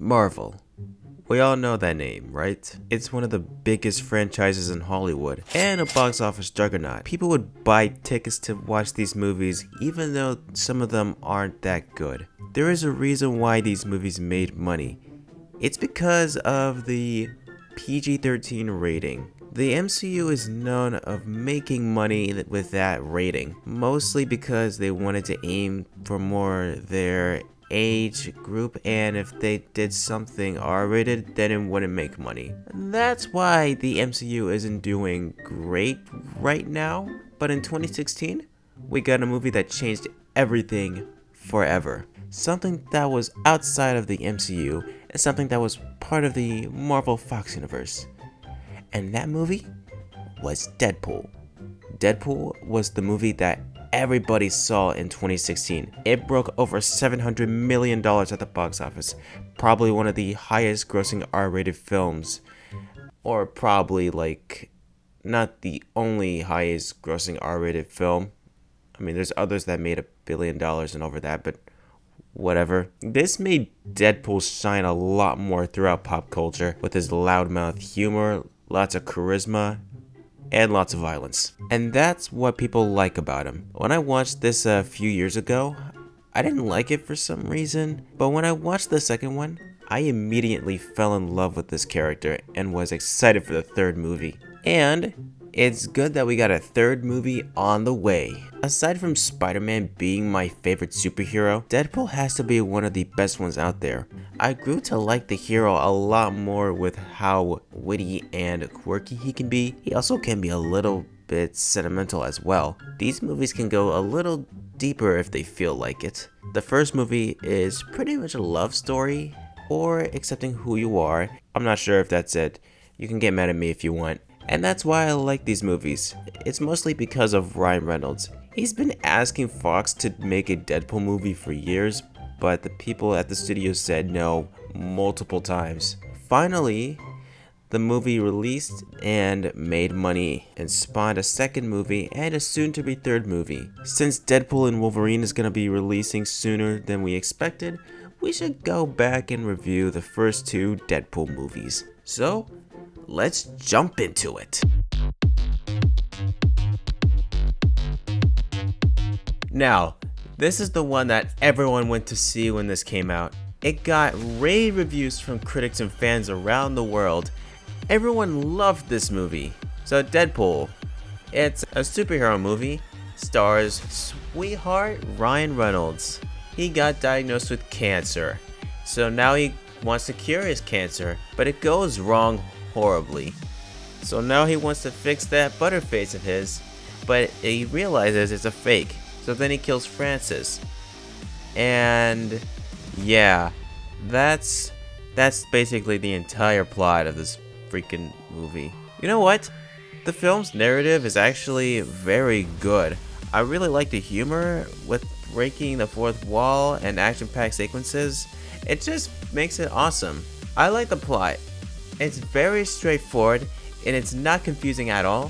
Marvel. We all know that name, right? It's one of the biggest franchises in Hollywood and a box office juggernaut. People would buy tickets to watch these movies even though some of them aren't that good. There is a reason why these movies made money. It's because of the PG-13 rating. The MCU is known of making money with that rating, mostly because they wanted to aim for more their age group, and if they did something R-rated, then it wouldn't make money. That's why the MCU isn't doing great right now, but in 2016, we got a movie that changed everything forever. Something that was outside of the MCU, and something that was part of the Marvel Fox universe. And that movie was Deadpool. Deadpool was the movie that everybody saw in 2016. It broke over $700 million at the box office. Probably one of the highest grossing R-rated films. Or probably not the only highest grossing R-rated film. I mean, there's others that made $1 billion and over that, but whatever. This made Deadpool shine a lot more throughout pop culture with his loudmouth humor, lots of charisma, and lots of violence. And that's what people like about him. When I watched this a few years ago, I didn't like it for some reason, but when I watched the second one, I immediately fell in love with this character and was excited for the third movie. And it's good that we got a third movie on the way. Aside from Spider-Man being my favorite superhero, Deadpool has to be one of the best ones out there. I grew to like the hero a lot more with how witty and quirky he can be. He also can be a little bit sentimental as well. These movies can go a little deeper if they feel like it. The first movie is pretty much a love story, or accepting who you are. I'm not sure if that's it. You can get mad at me if you want. And that's why I like these movies. It's mostly because of Ryan Reynolds. He's been asking Fox to make a Deadpool movie for years, but the people at the studio said no multiple times. Finally, the movie released and made money and spawned a second movie and a soon-to-be third movie. Since Deadpool and Wolverine is going to be releasing sooner than we expected, we should go back and review the first two Deadpool movies. So, let's jump into it. Now, this is the one that everyone went to see when this came out. It got rave reviews from critics and fans around the world. Everyone loved this movie. So Deadpool, it's a superhero movie, stars sweetheart Ryan Reynolds. He got diagnosed with cancer, so now he wants to cure his cancer, but it goes wrong horribly. So now he wants to fix that butterface of his, but he realizes it's a fake. So then he kills Francis. And yeah, that's basically the entire plot of this freaking movie. You know what? The film's narrative is actually very good. I really like the humor with breaking the fourth wall and action-packed sequences. It just makes it awesome. I like the plot. It's very straightforward and it's not confusing at all.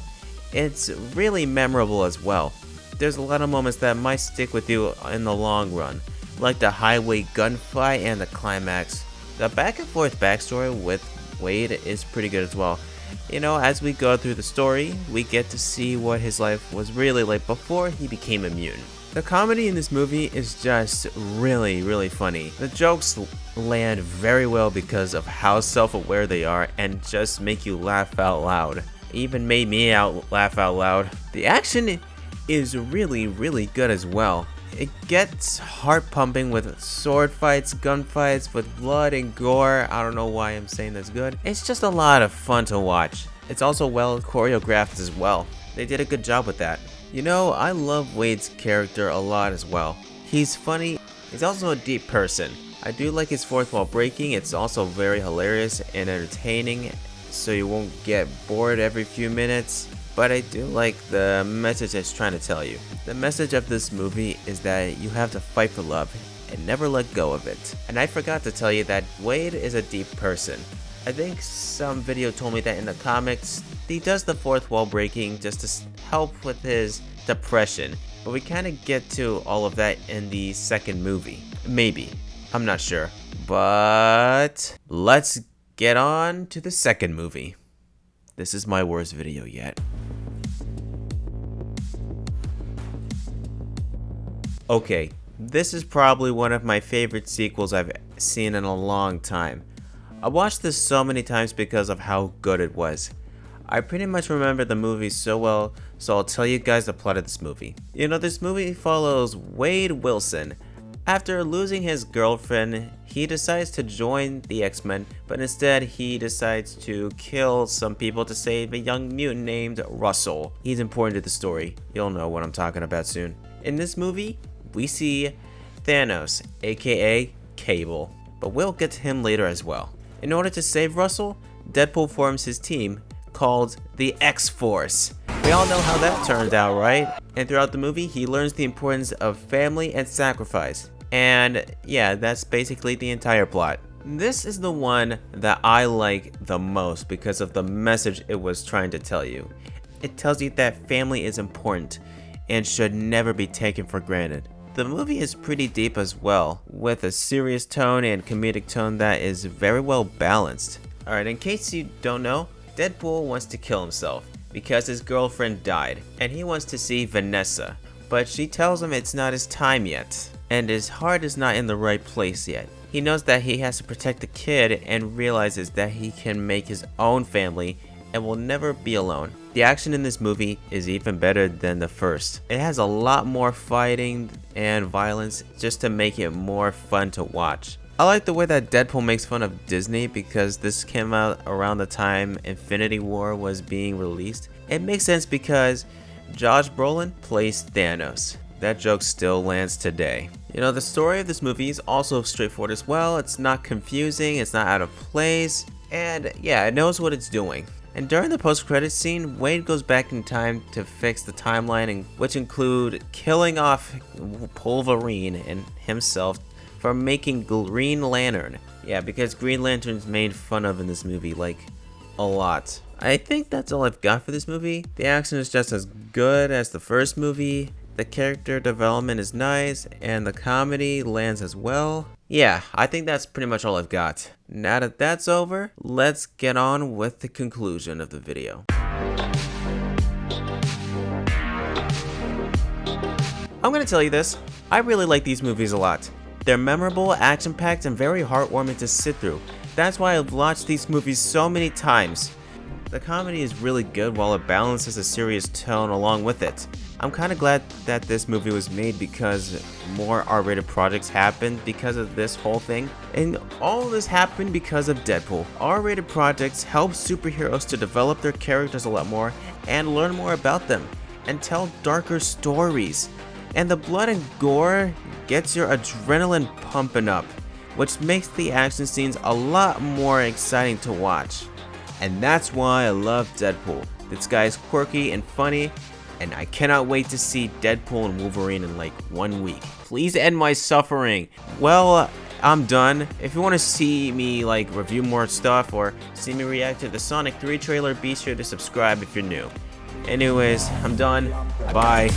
It's really memorable as well. There's a lot of moments that might stick with you in the long run, like the highway gunfight and the climax. The back and forth backstory with Wade is pretty good as well. You know, as we go through the story, we get to see what his life was really like before he became a mutant. The comedy in this movie is just really funny. The jokes land very well because of how self-aware they are and just make you laugh out loud. It even made me laugh out loud. The action is really good as well. It gets heart pumping with sword fights, gunfights, with blood and gore. I don't know why I'm saying that's good. It's just a lot of fun to watch. It's also well choreographed as well. They did a good job with that. You know, I love Wade's character a lot as well. He's funny. He's also a deep person. I do like his fourth wall breaking. It's also very hilarious and entertaining, so you won't get bored every few minutes. But I do like the message it's trying to tell you. The message of this movie is that you have to fight for love and never let go of it. And I forgot to tell you that Wade is a deep person. I think some video told me that in the comics, he does the fourth wall breaking just to help with his depression. But we kind of get to all of that in the second movie. Maybe. I'm not sure. But let's get on to the second movie. This is my worst video yet. Okay, this is probably one of my favorite sequels I've seen in a long time. I watched this so many times because of how good it was. I pretty much remember the movie so well, so I'll tell you guys the plot of this movie. You know, this movie follows Wade Wilson. After losing his girlfriend, he decides to join the X-Men, but instead he decides to kill some people to save a young mutant named Russell. He's important to the story. You'll know what I'm talking about soon. In this movie, we see Thanos, aka Cable, but we'll get to him later as well. In order to save Russell, Deadpool forms his team called the X-Force. We all know how that turned out, right? And throughout the movie, he learns the importance of family and sacrifice. And yeah, that's basically the entire plot. This is the one that I like the most because of the message it was trying to tell you. It tells you that family is important and should never be taken for granted. The movie is pretty deep as well, with a serious tone and comedic tone that is very well balanced. Alright, in case you don't know, Deadpool wants to kill himself because his girlfriend died, and he wants to see Vanessa, but she tells him it's not his time yet, and his heart is not in the right place yet. He knows that he has to protect the kid and realizes that he can make his own family and will never be alone. The action in this movie is even better than the first. It has a lot more fighting and violence just to make it more fun to watch. I like the way that Deadpool makes fun of Disney because this came out around the time Infinity War was being released. It makes sense because Josh Brolin plays Thanos. That joke still lands today. You know, the story of this movie is also straightforward as well. It's not confusing, it's not out of place, and yeah, it knows what it's doing. And during the post-credits scene, Wade goes back in time to fix the timeline, which include killing off Wolverine and himself for making Green Lantern. Yeah, because Green Lantern's made fun of in this movie, like, a lot. I think that's all I've got for this movie. The action is just as good as the first movie, the character development is nice, and the comedy lands as well. Yeah, I think that's pretty much all I've got. Now that that's over, let's get on with the conclusion of the video. I'm gonna tell you this, I really like these movies a lot. They're memorable, action-packed, and very heartwarming to sit through. That's why I've watched these movies so many times. The comedy is really good while it balances a serious tone along with it. I'm kinda glad that this movie was made because more R-rated projects happened because of this whole thing. And all of this happened because of Deadpool. R-rated projects help superheroes to develop their characters a lot more and learn more about them and tell darker stories. And the blood and gore gets your adrenaline pumping up, which makes the action scenes a lot more exciting to watch. And that's why I love Deadpool. This guy is quirky and funny, and I cannot wait to see Deadpool and Wolverine in like 1 week. Please end my suffering. Well, I'm done. If you want to see me like review more stuff or see me react to the Sonic 3 trailer, be sure to subscribe if you're new. Anyways, I'm done. Bye.